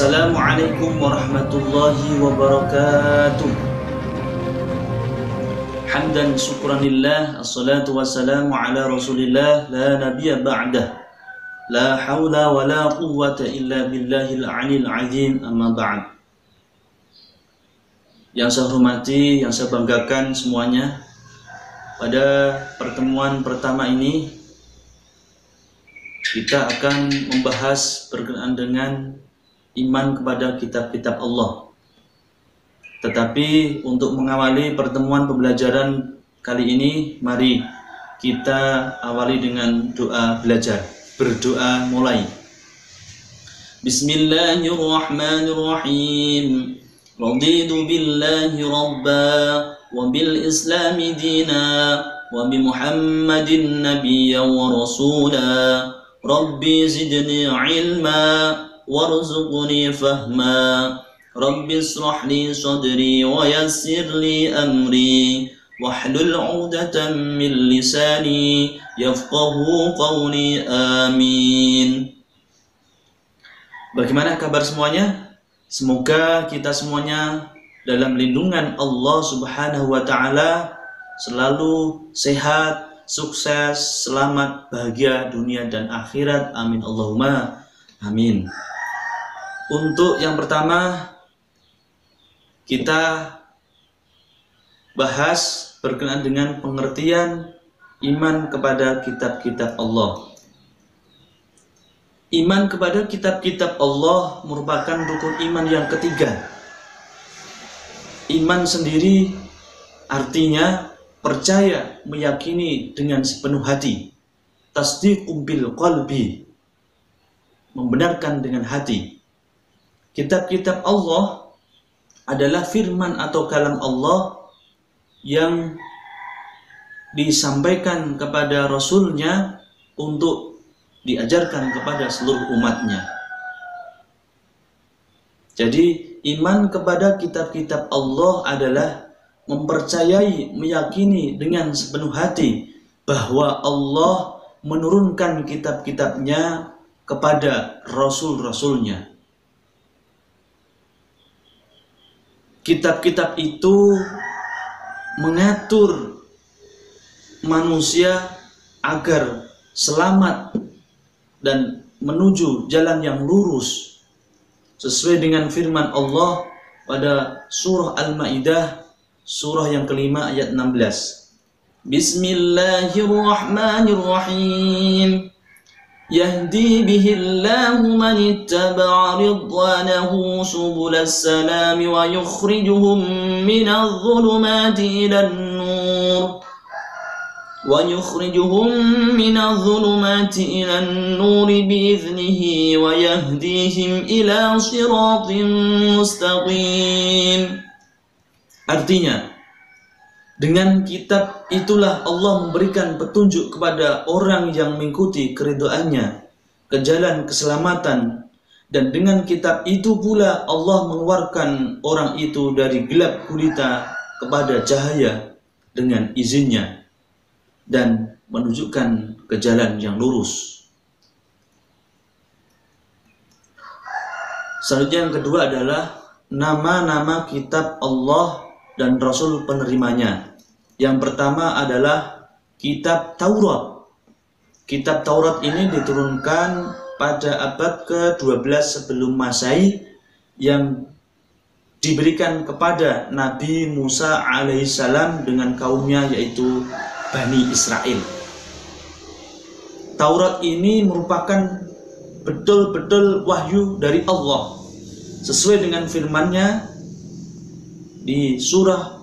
Assalamualaikum warahmatullahi wabarakatuh. Hamdan syukranillah, assalatu wassalamu ala rasulillah, la nabiyya ba'dah, la hawla wa la quwwata illa billahil aliyil azim, amma ba'd. Yang saya hormati, yang saya banggakan semuanya, pada pertemuan pertama ini kita akan membahas berkenaan dengan iman kepada kitab-kitab Allah. Tetapi untuk mengawali pertemuan pembelajaran kali ini, mari kita awali dengan doa belajar. Berdoa mulai. Bismillahirrahmanirrahim. Raditu billahi rabba wa bil islami dina wa bi Muhammadin nabiyya wa rasula. Rabbi zidni ilma warzuqni fahma. Rabbi israh li sadri wa yassir li amri wahlul 'uqdatam min lisani yafqahu qawli. Amin. Bagaimana kabar semuanya? Semoga kita semuanya dalam lindungan Allah Subhanahu wa taala selalu sehat, sukses, selamat, bahagia dunia dan akhirat. Amin Allahumma amin. Untuk yang pertama, kita bahas berkenaan dengan pengertian iman kepada kitab-kitab Allah. Iman kepada kitab-kitab Allah merupakan rukun iman yang ketiga. Iman sendiri artinya percaya, meyakini dengan sepenuh hati. Tasdiqum bil qalbi, membenarkan dengan hati. Kitab-kitab Allah adalah firman atau kalam Allah yang disampaikan kepada Rasulnya untuk diajarkan kepada seluruh umatnya. Jadi iman kepada kitab-kitab Allah adalah mempercayai, meyakini dengan sepenuh hati bahwa Allah menurunkan kitab-kitabnya kepada Rasul-Rasulnya. Kitab-kitab itu mengatur manusia agar selamat dan menuju jalan yang lurus sesuai dengan firman Allah pada surah Al-Maidah surah yang kelima ayat 16. Bismillahirrahmanirrahim. Yahdi bihillahu man ittaba'a ridwanahu subulas salam wa yukhrijuhum minadh dhulumati ilan nur biiznihi wa yahdihim ila siratin mustaqim. Artinya, dengan kitab itulah Allah memberikan petunjuk kepada orang yang mengikuti keridhaannya ke jalan keselamatan, dan dengan kitab itu pula Allah mengeluarkan orang itu dari gelap gulita kepada cahaya dengan izinnya dan menunjukkan ke jalan yang lurus. Selanjutnya yang kedua adalah nama-nama kitab Allah dan Rasul penerimanya. Yang pertama adalah kitab Taurat. Kitab Taurat ini diturunkan pada abad ke-12 sebelum Masehi yang diberikan kepada Nabi Musa alaihissalam dengan kaumnya, yaitu Bani Israel. Taurat ini merupakan betul-betul wahyu dari Allah sesuai dengan firman-Nya di surah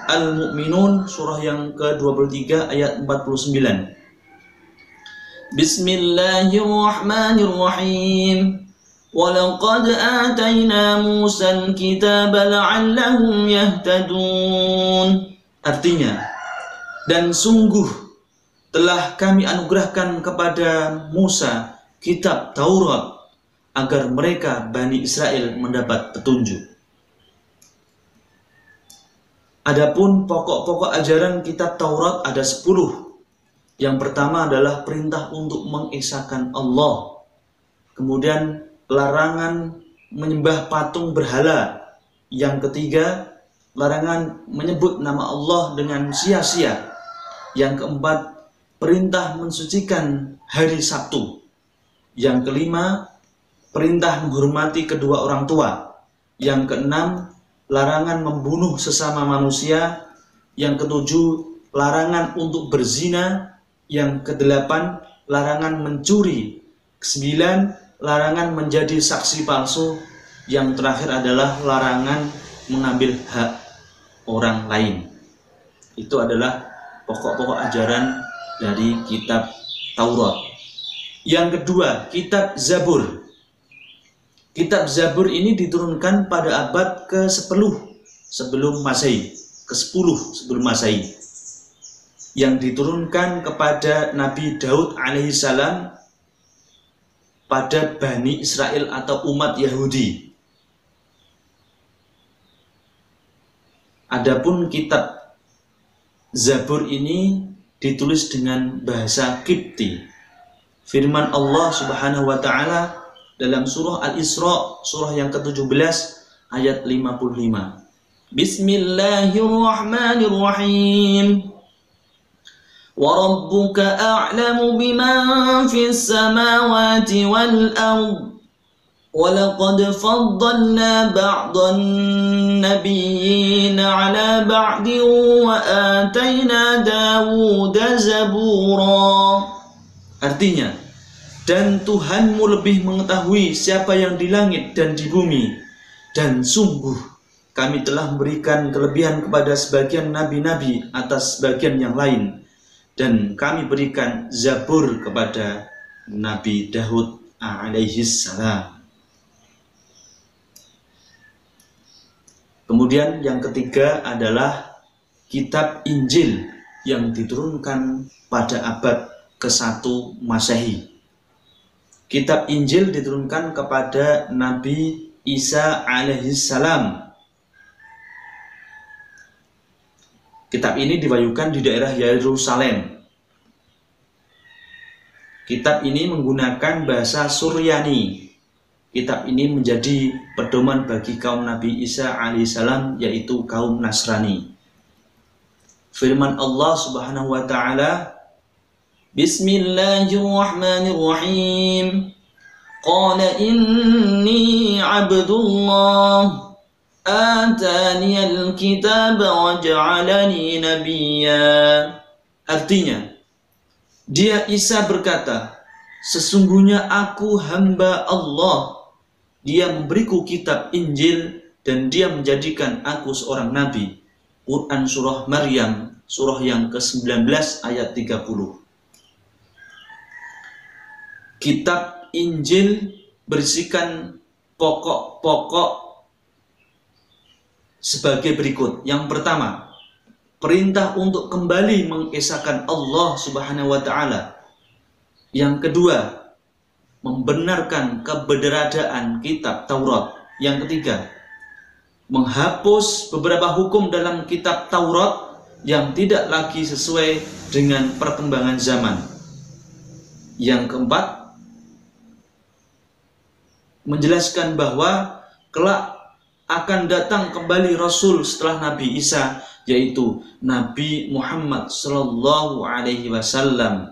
Al-Mu'minun surah yang ke-23 ayat 49. Bismillahirrahmanirrahim. Walaqad atayna Musal kitaba la'allahum yahtadun. Artinya, dan sungguh telah kami anugerahkan kepada Musa kitab Taurat agar mereka Bani Israel mendapat petunjuk. Adapun pokok-pokok ajaran kitab Taurat ada 10. Yang pertama adalah perintah untuk mengesahkan Allah. Kemudian larangan menyembah patung berhala. Yang ketiga, larangan menyebut nama Allah dengan sia-sia. Yang keempat, perintah mensucikan hari Sabtu. Yang kelima, perintah menghormati kedua orang tua. Yang keenam, larangan membunuh sesama manusia. Yang ketujuh, larangan untuk berzina. Yang kedelapan, larangan mencuri. Kesembilan, larangan menjadi saksi palsu. Yang terakhir adalah larangan mengambil hak orang lain. Itu adalah pokok-pokok ajaran dari kitab Taurat. Yang kedua, kitab Zabur. Kitab Zabur ini diturunkan pada abad ke-10 sebelum Masehi, ke-10 sebelum Masehi. Yang diturunkan kepada Nabi Daud alaihissalam pada Bani Israel atau umat Yahudi. Adapun kitab Zabur ini ditulis dengan bahasa Kipti. Firman Allah Subhanahu wa taala dalam surah Al-Isra, surah yang ke-17 ayat 55. Bismillahirrahmanirrahim. Wa rabbuka a'lamu biman fis samawati wal ardh. وَلَقَدْ فَضَّلْنَا بَعْضَ النَّبِيِّينَ عَلَى بَعْضٍ وَآتَيْنَا دَاوُودَ زَبُورًا. Artinya, dan Tuhanmu lebih mengetahui siapa yang di langit dan di bumi, dan sungguh kami telah memberikan kelebihan kepada sebagian nabi-nabi atas sebagian yang lain, dan kami berikan Zabur kepada Nabi Daud alaihissalam. Kemudian yang ketiga adalah kitab Injil yang diturunkan pada abad ke-1 Masehi. Kitab Injil diturunkan kepada Nabi Isa alaihissalam. Kitab ini diwahyukan di daerah Yerusalem. Kitab ini menggunakan bahasa Suryani. Kitab ini menjadi pedoman bagi kaum Nabi Isa alaihissalam, yaitu kaum Nasrani. Firman Allah Subhanahu wa taala, Bismillahirrahmanirrahim. Qala inni abdullah ataniyal kitaba wa ja'alani nabiyya. Artinya, dia Isa berkata, sesungguhnya aku hamba Allah. Dia memberiku kitab Injil dan dia menjadikan aku seorang nabi. Quran surah Maryam, surah yang ke-19 ayat 30. Kitab Injil berisikan pokok-pokok sebagai berikut. Yang pertama, perintah untuk kembali mengesahkan Allah Subhanahu wa taala. Yang kedua, membenarkan keberadaan kitab Taurat. Yang ketiga, menghapus beberapa hukum dalam kitab Taurat yang tidak lagi sesuai dengan perkembangan zaman. Yang keempat, menjelaskan bahwa kelak akan datang kembali Rasul setelah Nabi Isa, yaitu Nabi Muhammad sallallahu alaihi wasallam.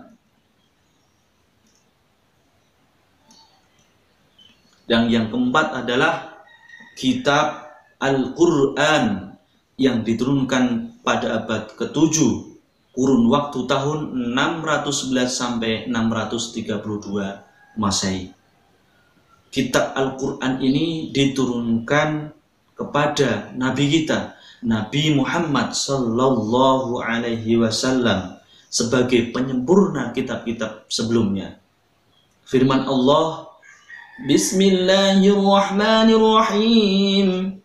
Dan yang keempat adalah kitab Al-Quran yang diturunkan pada abad ke-7, kurun waktu tahun 611 sampai 632 Masehi. Kitab Al-Quran ini diturunkan kepada Nabi kita, Nabi Muhammad sallallahu alaihi wasallam, sebagai penyempurna kitab-kitab sebelumnya. Firman Allah, Bismillahirrahmanirrahim.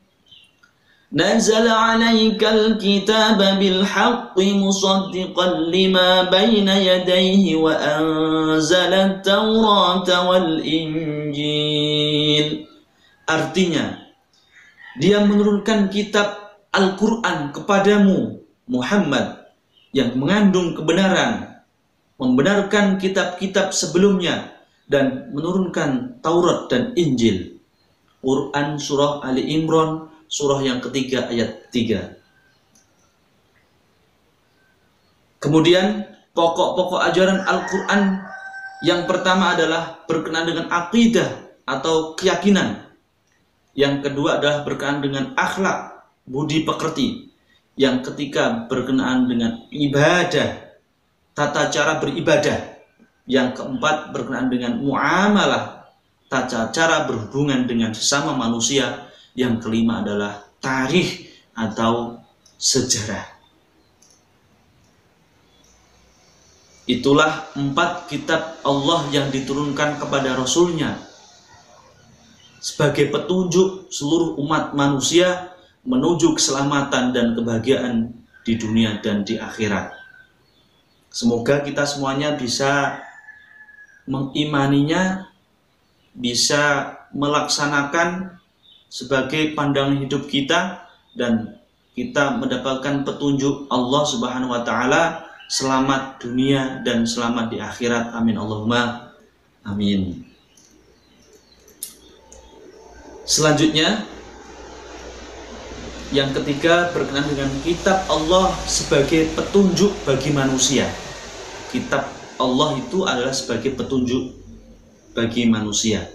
Nazala 'alaikal kitaba bil haqqi musaddiqan lima baina yadayhi wa anzala at-taurata wal injil. Artinya, dia menurunkan kitab Al-Quran kepadamu Muhammad yang mengandung kebenaran, membenarkan kitab-kitab sebelumnya, dan menurunkan Taurat dan Injil. Quran surah Ali Imran, surah yang ketiga ayat 3. Kemudian pokok-pokok ajaran Al-Quran yang pertama adalah berkenaan dengan akidah atau keyakinan. Yang kedua adalah berkenaan dengan akhlak, budi pekerti. Yang ketiga berkenaan dengan ibadah, tata cara beribadah. Yang keempat berkenaan dengan muamalah, tata cara berhubungan dengan sesama manusia. Yang kelima adalah tarikh atau sejarah. Itulah 4 kitab Allah yang diturunkan kepada Rasulnya sebagai petunjuk seluruh umat manusia menuju keselamatan dan kebahagiaan di dunia dan di akhirat. Semoga kita semuanya bisa mengimaninya, bisa melaksanakan sebagai pandangan hidup kita, dan kita mendapatkan petunjuk Allah Subhanahu wa Ta'ala, selamat dunia dan selamat di akhirat. Amin Allahumma amin. Selanjutnya, yang ketiga berkenaan dengan kitab Allah sebagai petunjuk bagi manusia. Kitab Allah itu adalah sebagai petunjuk bagi manusia.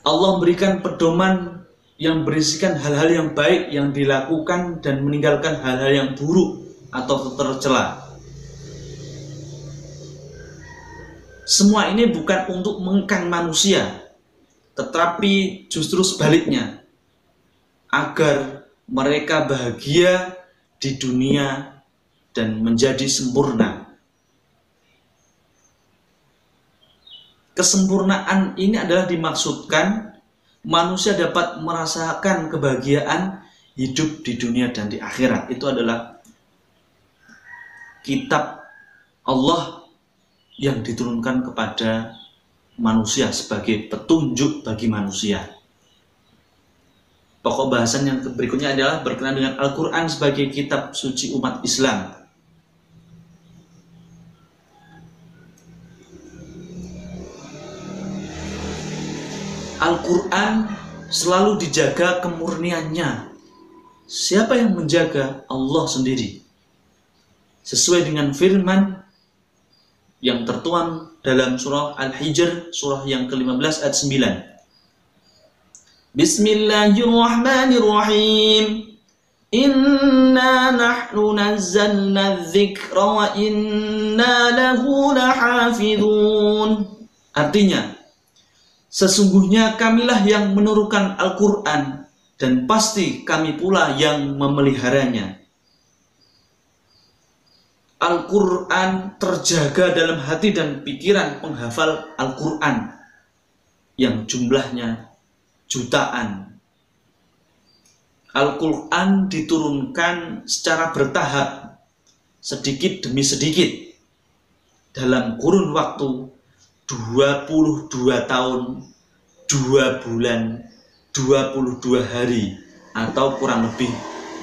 Allah memberikan pedoman yang berisikan hal-hal yang baik yang dilakukan dan meninggalkan hal-hal yang buruk atau tercela. Semua ini bukan untuk mengekang manusia, tetapi justru sebaliknya, agar mereka bahagia di dunia dan menjadi sempurna. Kesempurnaan ini adalah dimaksudkan manusia dapat merasakan kebahagiaan hidup di dunia dan di akhirat. Itu adalah kitab Allah yang diturunkan kepada manusia sebagai petunjuk bagi manusia. Pokok bahasan yang berikutnya adalah berkenaan dengan Al-Quran sebagai kitab suci umat Islam. Al-Quran selalu dijaga kemurniannya. Siapa yang menjaga? Allah sendiri. Sesuai dengan firman yang tertuang dalam surah Al-Hijr, surah yang ke-15 ayat 9. Bismillahirrahmanirrahim. Inna nahnu nazzalna dzikra wa inna lahu lahafidhun. Artinya, sesungguhnya kamilah yang menurunkan Al-Quran dan pasti kami pula yang memeliharanya. Al-Quran terjaga dalam hati dan pikiran penghafal Al-Quran yang jumlahnya jutaan. Al-Quran diturunkan secara bertahap, sedikit demi sedikit, dalam kurun waktu 22 tahun, 2 bulan, 22 hari, atau kurang lebih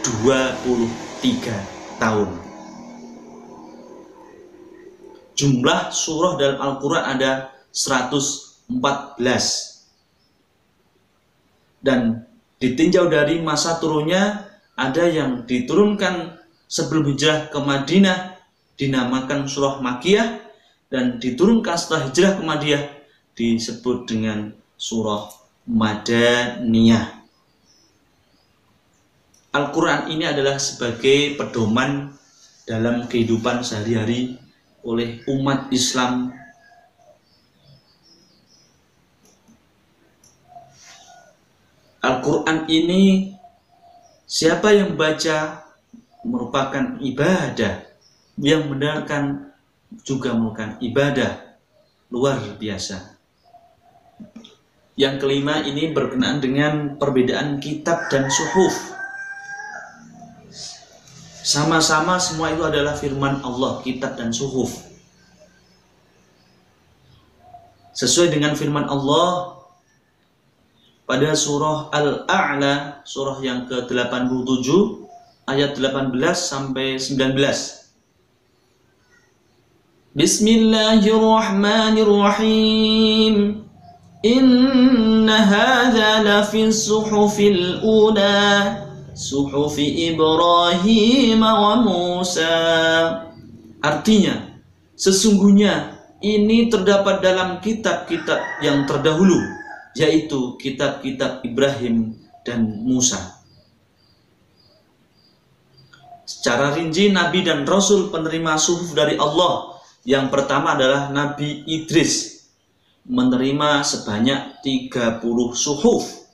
23 tahun. Jumlah surah dalam Al-Quran ada 114. Dan ditinjau dari masa turunnya, ada yang diturunkan sebelum hijrah ke Madinah dinamakan surah Makkiyah, dan diturunkan setelah hijrah ke Madinah disebut dengan surah Madaniyah. Al-Quran ini adalah sebagai pedoman dalam kehidupan sehari-hari oleh umat Islam. Al-Quran ini siapa yang baca merupakan ibadah, yang mendengarkan juga merupakan ibadah luar biasa. Yang kelima ini berkenaan dengan perbedaan kitab dan suhuf. Sama-sama semua itu adalah firman Allah, kitab dan suhuf. Sesuai dengan firman Allah pada surah Al-A'la, surah yang ke-87 ayat 18 sampai 19. Bismillahirrahmanirrahim. Inna hadza lafi suhufil ula, suhufi Ibrahim wa Musa. Artinya, sesungguhnya ini terdapat dalam kitab-kitab yang terdahulu, yaitu kitab-kitab Ibrahim dan Musa. Secara rinci, Nabi dan Rasul penerima suhuf dari Allah. Yang pertama adalah Nabi Idris, menerima sebanyak 30 suhuf.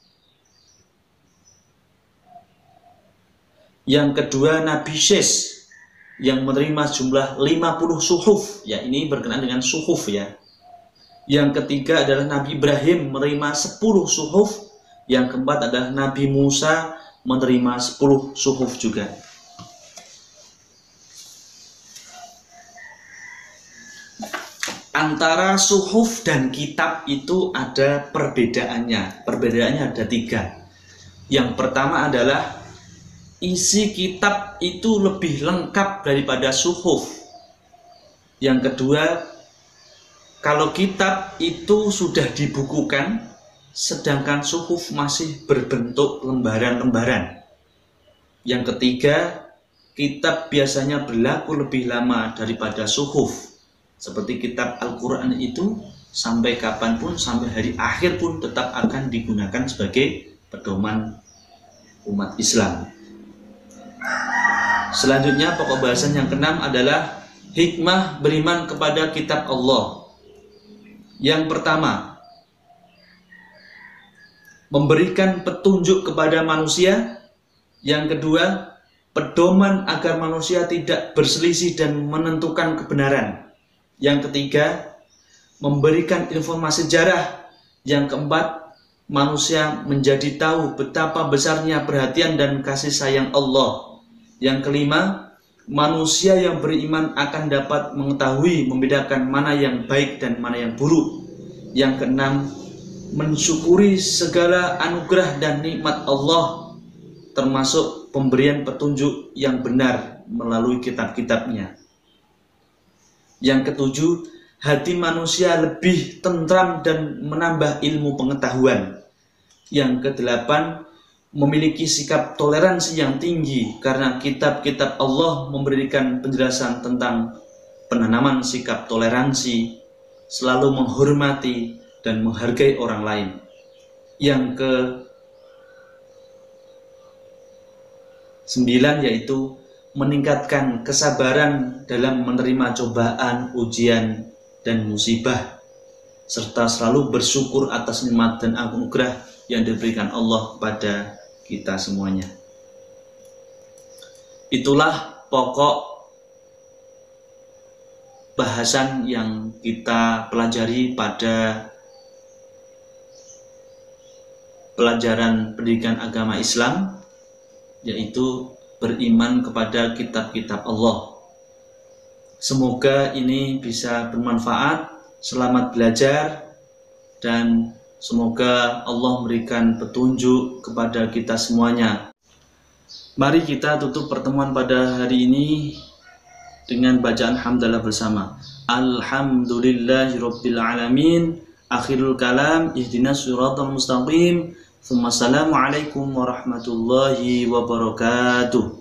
Yang kedua Nabi Syes, yang menerima jumlah 50 suhuf. Ya, ini berkenaan dengan suhuf ya. Yang ketiga adalah Nabi Ibrahim menerima 10 suhuf. Yang keempat adalah Nabi Musa menerima 10 suhuf juga. Antara suhuf dan kitab itu ada perbedaannya. Perbedaannya ada 3. Yang pertama adalah isi kitab itu lebih lengkap daripada suhuf. Yang kedua, kalau kitab itu sudah dibukukan, sedangkan suhuf masih berbentuk lembaran-lembaran. Yang ketiga, kitab biasanya berlaku lebih lama daripada suhuf. Seperti kitab Al-Quran itu sampai kapanpun, sampai hari akhir pun tetap akan digunakan sebagai pedoman umat Islam. Selanjutnya pokok bahasan yang keenam adalah hikmah beriman kepada kitab Allah. Yang pertama, memberikan petunjuk kepada manusia. Yang kedua, pedoman agar manusia tidak berselisih dan menentukan kebenaran. Yang ketiga, memberikan informasi sejarah. Yang keempat, manusia menjadi tahu betapa besarnya perhatian dan kasih sayang Allah. Yang kelima, manusia yang beriman akan dapat mengetahui, membedakan mana yang baik dan mana yang buruk. Yang keenam, mensyukuri segala anugerah dan nikmat Allah, termasuk pemberian petunjuk yang benar melalui kitab-kitabnya. Yang ketujuh, hati manusia lebih tentram dan menambah ilmu pengetahuan. Yang kedelapan, memiliki sikap toleransi yang tinggi karena kitab-kitab Allah memberikan penjelasan tentang penanaman sikap toleransi, selalu menghormati dan menghargai orang lain. Yang ke-9 yaitu meningkatkan kesabaran dalam menerima cobaan, ujian, dan musibah, serta selalu bersyukur atas nikmat dan anugerah yang diberikan Allah kepada kita semuanya. Itulah pokok bahasan yang kita pelajari pada pelajaran pendidikan agama Islam, yaitu beriman kepada kitab-kitab Allah. Semoga ini bisa bermanfaat. Selamat belajar dan semoga Allah memberikan petunjuk kepada kita semuanya. Mari kita tutup pertemuan pada hari ini dengan bacaan hamdalah bersama. Alhamdulillahirabbil alamin. Akhirul kalam, ihdinas siratal mustaqim. Assalamualaikum warahmatullahi wabarakatuh.